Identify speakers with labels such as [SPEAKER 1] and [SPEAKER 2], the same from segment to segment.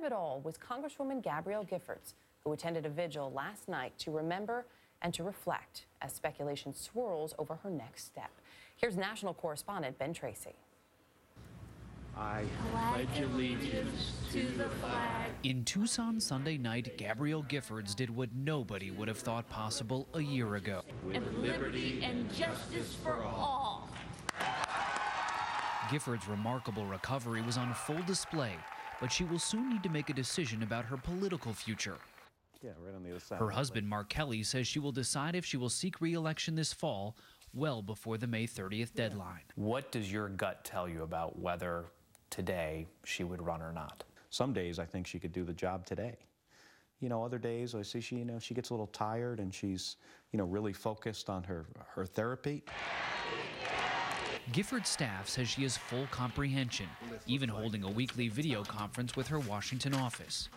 [SPEAKER 1] of it all was Congresswoman Gabrielle Giffords, who attended a vigil last night to remember and to reflect as speculation swirls over her next step. Here's national correspondent Ben Tracy.
[SPEAKER 2] I pledge allegiance to the flag.
[SPEAKER 3] In Tucson Sunday night, Gabrielle Giffords did what nobody would have thought possible a year ago.
[SPEAKER 2] With liberty and justice for all.
[SPEAKER 3] Giffords' remarkable recovery was on full display, but she will soon need to make a decision about her political future.
[SPEAKER 4] Yeah, right on the other side.
[SPEAKER 3] Her husband, Mark Kelly, says she will decide if she will seek re-election this fall, well before the May 30th deadline.
[SPEAKER 5] What does your gut tell you about whether today she would run or not?
[SPEAKER 4] Some days I think she could do the job today. You know, other days I see she, she gets a little tired and she's, really focused on her therapy.
[SPEAKER 3] Giffords' staff says she has full comprehension, even holding a weekly video conference with her Washington office.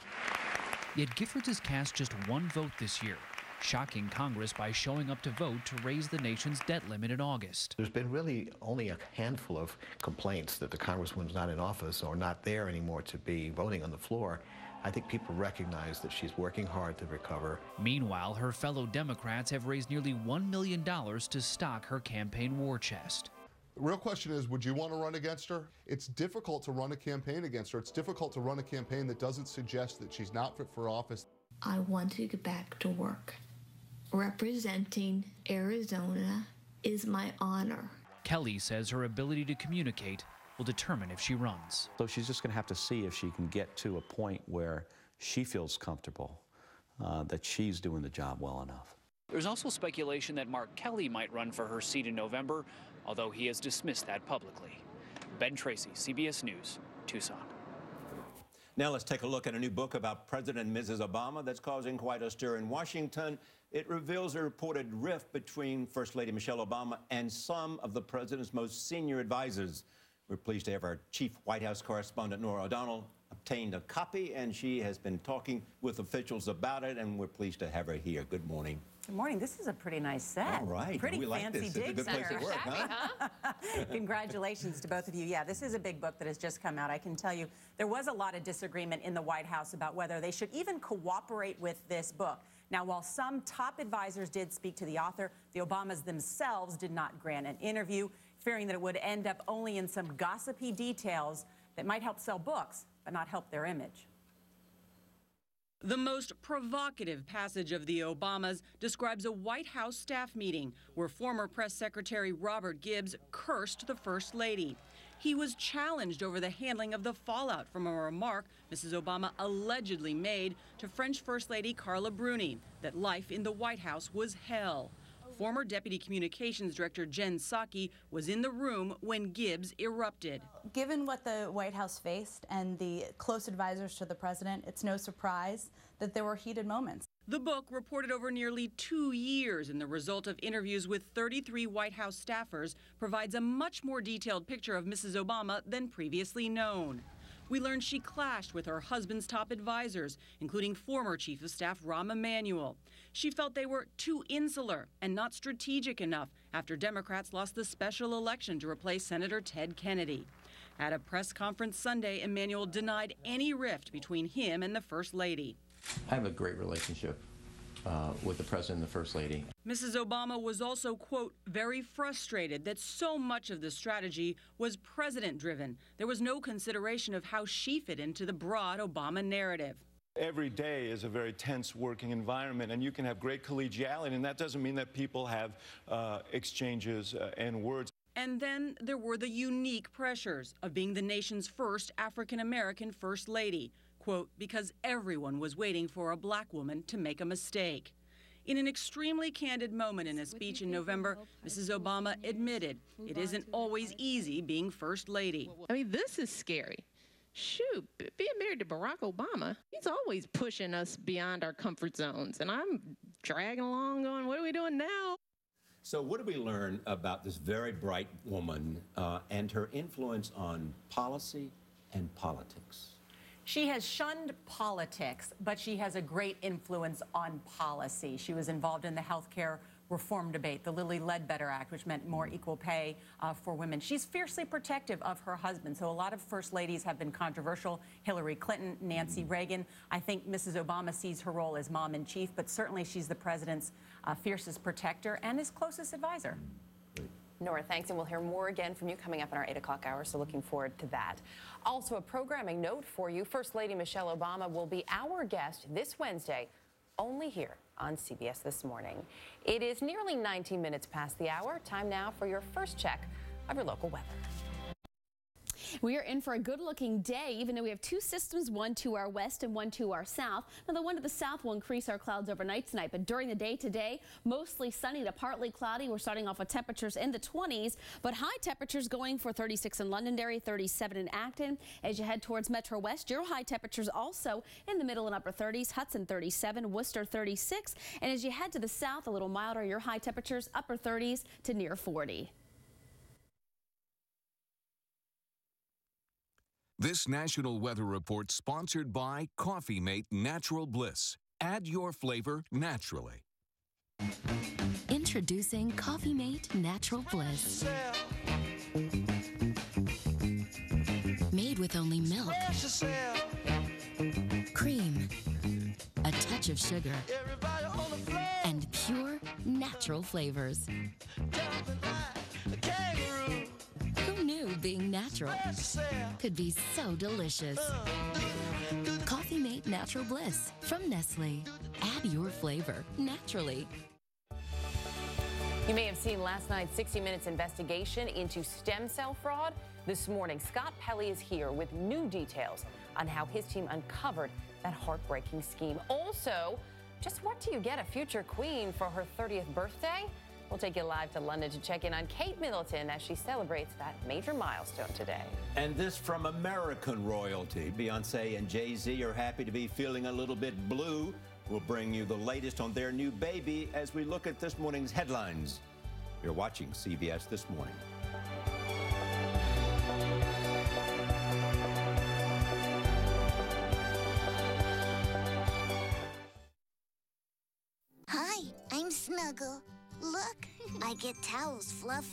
[SPEAKER 3] Yet Giffords has cast just one vote this year, shocking Congress by showing up to vote to raise the nation's debt limit in August.
[SPEAKER 6] There's been really only a handful of complaints that the Congresswoman's not in office or not there anymore to be voting on the floor. I think people recognize that she's working hard to recover.
[SPEAKER 3] Meanwhile, her fellow Democrats have raised nearly $1 million to stock her campaign war chest.
[SPEAKER 7] The real question is, would you want to run against her? It's difficult to run a campaign against her. It's difficult to run a campaign that doesn't suggest that she's not fit for office.
[SPEAKER 8] I want to get back to work. Representing Arizona is my honor.
[SPEAKER 3] Kelly says her ability to communicate will determine if she runs.
[SPEAKER 4] So she's just going to have to see if she can get to a point where she feels comfortable, that she's doing the job well enough.
[SPEAKER 3] There's also speculation that Mark Kelly might run for her seat in November, although he has dismissed that publicly. Ben Tracy, CBS News, Tucson.
[SPEAKER 9] Now let's take a look at a new book about President and Mrs. Obama that's causing quite a stir in Washington. It reveals a reported rift between First Lady Michelle Obama and some of the president's most senior advisors. We're pleased to have our chief White House correspondent, Norah O'Donnell, obtained a copy, and she has been talking with officials about it, and we're pleased to have her here. Good morning.
[SPEAKER 10] Good morning. This is a pretty nice set.
[SPEAKER 9] All right.
[SPEAKER 10] Pretty
[SPEAKER 9] we
[SPEAKER 10] fancy
[SPEAKER 9] like this.
[SPEAKER 10] dig
[SPEAKER 9] It's a good place
[SPEAKER 10] center.
[SPEAKER 9] to work, huh?
[SPEAKER 10] Congratulations to both of you. Yeah, this is a big book that has just come out. I can tell you there was a lot of disagreement in the White House about whether they should even cooperate with this book. Now, while some top advisors did speak to the author, the Obamas themselves did not grant an interview, fearing that it would end up only in some gossipy details that might help sell books, but not help their image.
[SPEAKER 11] The most provocative passage of the Obamas describes a White House staff meeting where former Press Secretary Robert Gibbs cursed the First Lady. He was challenged over the handling of the fallout from a remark Mrs. Obama allegedly made to French First Lady Carla Bruni, that life in the White House was hell. Former Deputy Communications Director Jen Psaki was in the room when Gibbs erupted.
[SPEAKER 12] Given what the White House faced and the close advisors to the president, it's no surprise that there were heated moments.
[SPEAKER 11] The book, reported over nearly 2 years and the result of interviews with 33 White House staffers, provides a much more detailed picture of Mrs. Obama than previously known. We learned she clashed with her husband's top advisors, including former Chief of Staff Rahm Emanuel. She felt they were too insular and not strategic enough after Democrats lost the special election to replace Senator Ted Kennedy. At a press conference Sunday, Emanuel denied any rift between him and the First Lady.
[SPEAKER 13] I have a great relationship with the President and the First Lady.
[SPEAKER 11] Mrs. Obama was also, quote, very frustrated that so much of the strategy was president-driven. There was no consideration of how she fit into the broad Obama narrative.
[SPEAKER 14] Every day is a very tense working environment, and you can have great collegiality, and that doesn't mean that people have exchanges and words.
[SPEAKER 11] And then there were the unique pressures of being the nation's first African-American First Lady, quote, because everyone was waiting for a black woman to make a mistake. In an extremely candid moment in a speech in November, Mrs. Obama admitted it isn't always easy being First Lady.
[SPEAKER 15] I mean, this is scary. Shoot, being married to Barack Obama, he's always pushing us beyond our comfort zones. And I'm dragging along going, what are we doing now?
[SPEAKER 9] So what do we learn about this very bright woman and her influence on policy and politics?
[SPEAKER 10] She has shunned politics, but she has a great influence on policy. She was involved in the healthcare reform debate, the Lilly Ledbetter Act, which meant more equal pay for women. She's fiercely protective of her husband. So a lot of first ladies have been controversial. Hillary Clinton, Nancy Reagan. I think Mrs. Obama sees her role as mom-in-chief, but certainly she's the president's fiercest protector and his closest advisor.
[SPEAKER 1] Nora, thanks, and we'll hear more again from you coming up in our 8 o'clock hour, so looking forward to that. Also, a programming note for you. First Lady Michelle Obama will be our guest this Wednesday, only here on CBS This Morning. It is nearly 19 minutes past the hour. Time now for your first check of your local weather.
[SPEAKER 16] We are in for a good-looking day, even though we have two systems, one to our west and one to our south. Now, the one to the south will increase our clouds overnight tonight, but during the day today, mostly sunny to partly cloudy. We're starting off with temperatures in the 20s, but high temperatures going for 36 in Londonderry, 37 in Acton. As you head towards Metro West, your high temperatures also in the middle and upper 30s. Hudson 37, Worcester 36, and as you head to the south, a little milder, your high temperatures upper 30s to near 40.
[SPEAKER 17] This National Weather Report sponsored by Coffee Mate Natural Bliss. Add your flavor naturally.
[SPEAKER 18] Introducing Coffee Mate Natural Bliss. Made with only milk, cream, a touch of sugar, and pure natural flavors. Who knew being natural could be so delicious? Coffee Mate Natural Bliss from Nestle. Add your flavor naturally.
[SPEAKER 1] You may have seen last night's 60 Minutes investigation into stem cell fraud. This morning, Scott Pelley is here with new details on how his team uncovered that heartbreaking scheme. Also, just what do you get a future queen for her 30th birthday? We'll take you live to London to check in on Kate Middleton as she celebrates that major milestone today.
[SPEAKER 9] And this from American royalty. Beyonce and Jay-Z are happy to be feeling a little bit blue. We'll bring you the latest on their new baby as we look at this morning's headlines. You're watching CBS This Morning.
[SPEAKER 19] Hi, I'm Snuggle. Look, I get towels fluffy.